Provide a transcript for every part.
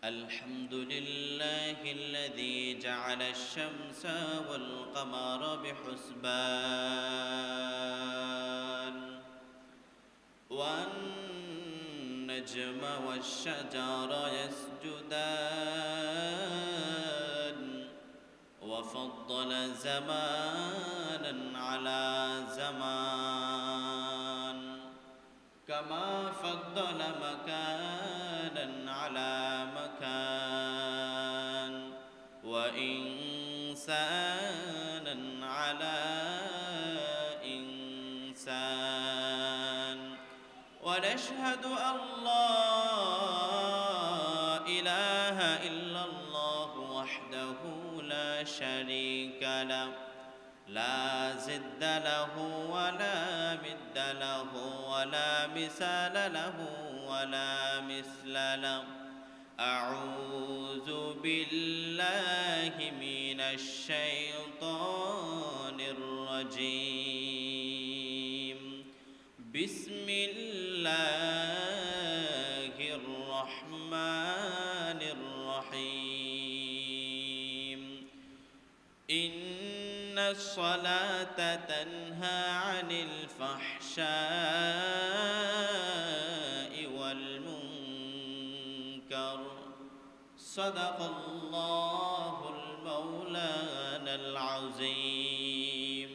الحمد لله الذي جعل الشمس والقمر بحسبان والنجم والشجر يسجدان وفضل زمانا على زمان كما فضل مكانا على مكان وإنسانا على إنسان ونشهد أن لا إله إلا الله وحده لا شريك له لا زد له ولا مد له ولا مثال له ولا مثل له أعوذ بالله من الشيطان الرجيم بسم الله الرحمن الرحيم إن الصلاة تنهى عن الفحشاء والمنكر صدق الله المولانا العظيم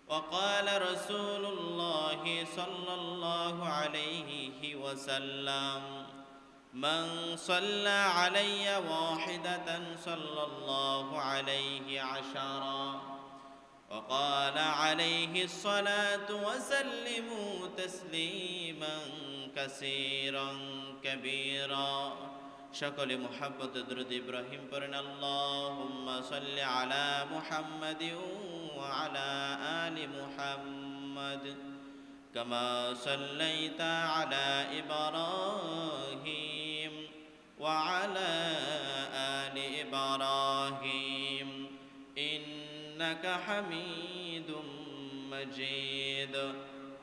وقال رسول الله صلى الله عليه وسلم من صلى علي واحدة صلى الله عليه عشرا وقال عليه الصلاة وسلموا تسليما كثيرا كبيرا شكل محبة درود إبراهيم برنا اللهم صل على محمد وعلى آل محمد كما صليت على إبراهيم وعلى آل إبراهيم إنك حميد مجيد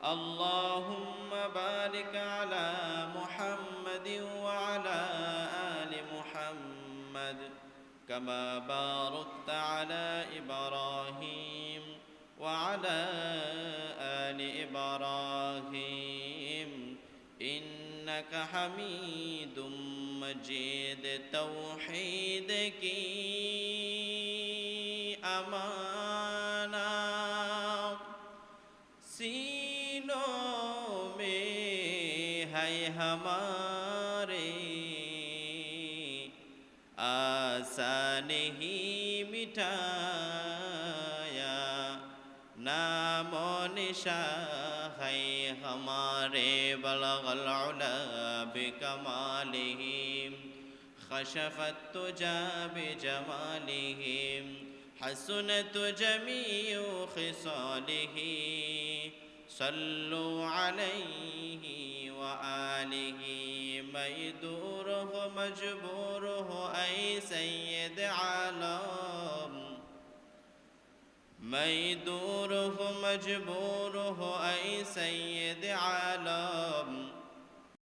اللهم بارك على محمد وعلى آل محمد كما باركت على إبراهيم وعلى آل إبراهيم إنك حميد مجيد توحيدك أمانة सीनों में है हमारे आशा नहीं मिटाया नामो निशा है हमारे बलगल उला बिकमालिहिम खशफत तुजा बिजमालिहिम حسنت جميع خصاله صلوا عليه وآله ميدوره مجبوره أي سيد عالم ميدوره مجبوره أي سيد عالم